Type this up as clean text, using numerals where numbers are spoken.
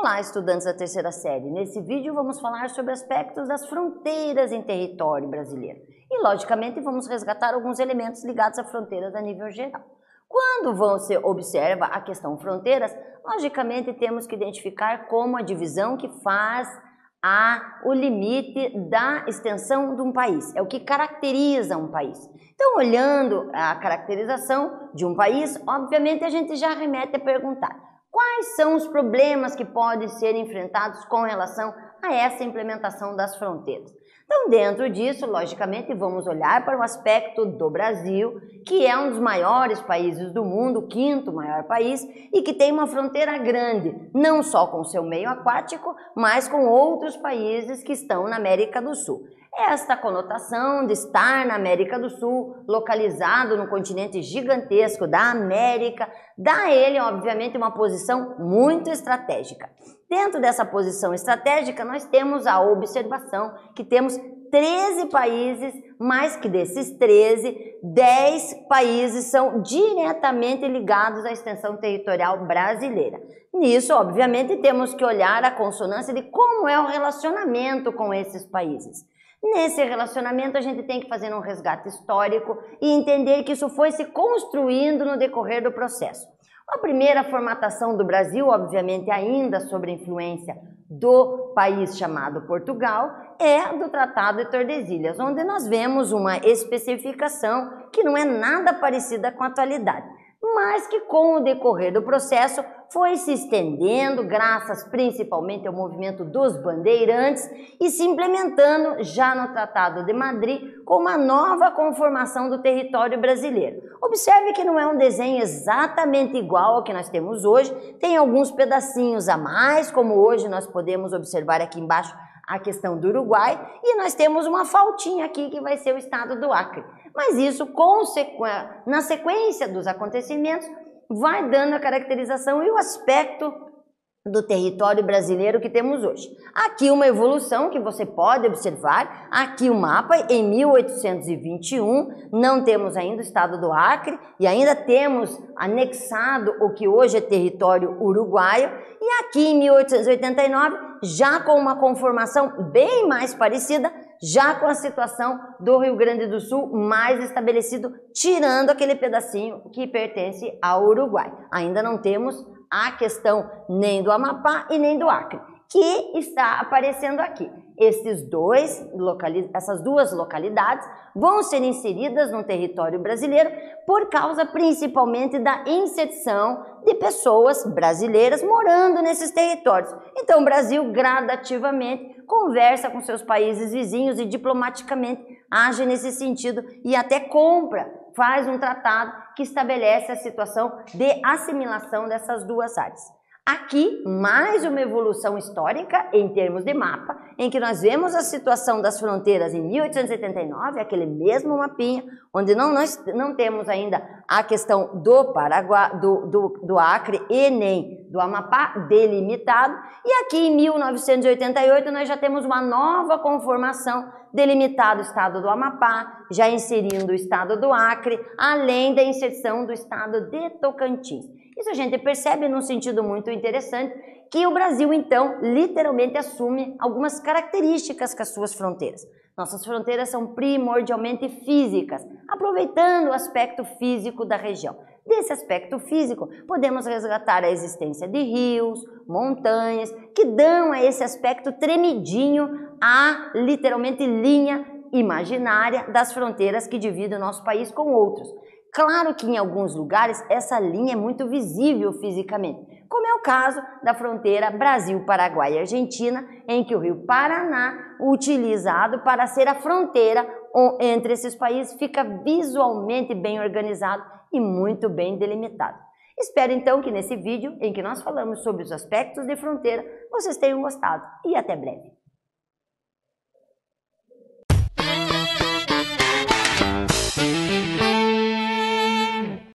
Olá, estudantes da terceira série. Nesse vídeo vamos falar sobre aspectos das fronteiras em território brasileiro. E, logicamente, vamos resgatar alguns elementos ligados a fronteiras a nível geral. Quando você observa a questão fronteiras, logicamente temos que identificar como a divisão que faz o limite da extensão de um país. É o que caracteriza um país. Então, olhando a caracterização de um país, obviamente a gente já remete a perguntar: quais são os problemas que podem ser enfrentados com relação a essa implementação das fronteiras? Então, dentro disso, logicamente, vamos olhar para o aspecto do Brasil, que é um dos maiores países do mundo, o quinto maior país, e que tem uma fronteira grande, não só com seu meio aquático, mas com outros países que estão na América do Sul. Esta conotação de estar na América do Sul, localizado no continente gigantesco da América, dá a ele, obviamente, uma posição muito estratégica. Dentro dessa posição estratégica, nós temos a observação que temos 13 países, mas que desses 13, 10 países são diretamente ligados à extensão territorial brasileira. Nisso, obviamente, temos que olhar a consonância de como é o relacionamento com esses países. Nesse relacionamento, a gente tem que fazer um resgate histórico e entender que isso foi se construindo no decorrer do processo. A primeira formatação do Brasil, obviamente ainda sob a influência do país chamado Portugal, é do Tratado de Tordesilhas, onde nós vemos uma especificação que não é nada parecida com a atualidade, mas que com o decorrer do processo foi se estendendo, graças principalmente ao movimento dos bandeirantes, e se implementando já no Tratado de Madrid com uma nova conformação do território brasileiro. Observe que não é um desenho exatamente igual ao que nós temos hoje, tem alguns pedacinhos a mais, como hoje nós podemos observar aqui embaixo a questão do Uruguai, e nós temos uma faltinha aqui que vai ser o estado do Acre. Mas isso, na sequência dos acontecimentos, vai dando a caracterização e o aspecto do território brasileiro que temos hoje. Aqui uma evolução que você pode observar, aqui o mapa em 1821, não temos ainda o estado do Acre e ainda temos anexado o que hoje é território uruguaio, e aqui em 1889, já com uma conformação bem mais parecida, já com a situação do Rio Grande do Sul mais estabelecido, tirando aquele pedacinho que pertence ao Uruguai. Ainda não temos a questão nem do Amapá e nem do Acre, que está aparecendo aqui. Essas duas localidades vão ser inseridas no território brasileiro por causa principalmente da inserção de pessoas brasileiras morando nesses territórios. Então o Brasil gradativamente conversa com seus países vizinhos e diplomaticamente age nesse sentido e até compra, faz um tratado que estabelece a situação de assimilação dessas duas áreas. Aqui, mais uma evolução histórica em termos de mapa, em que nós vemos a situação das fronteiras em 1879, aquele mesmo mapinha, onde nós não temos ainda a questão do Paraguai, do Acre e nem do Amapá delimitado, e aqui em 1988 nós já temos uma nova conformação delimitado o estado do Amapá, já inserindo o estado do Acre, além da inserção do estado de Tocantins. Isso a gente percebe num sentido muito interessante, que o Brasil, então, literalmente assume algumas características com as suas fronteiras. Nossas fronteiras são primordialmente físicas, aproveitando o aspecto físico da região. Desse aspecto físico, podemos resgatar a existência de rios, montanhas, que dão a esse aspecto tremidinho a, literalmente, linha imaginária das fronteiras que dividem o nosso país com outros. Claro que em alguns lugares essa linha é muito visível fisicamente, como é o caso da fronteira Brasil, Paraguai e Argentina, em que o rio Paraná, utilizado para ser a fronteira entre esses países, fica visualmente bem organizado e muito bem delimitado. Espero então que nesse vídeo, em que nós falamos sobre os aspectos de fronteira, vocês tenham gostado e até breve.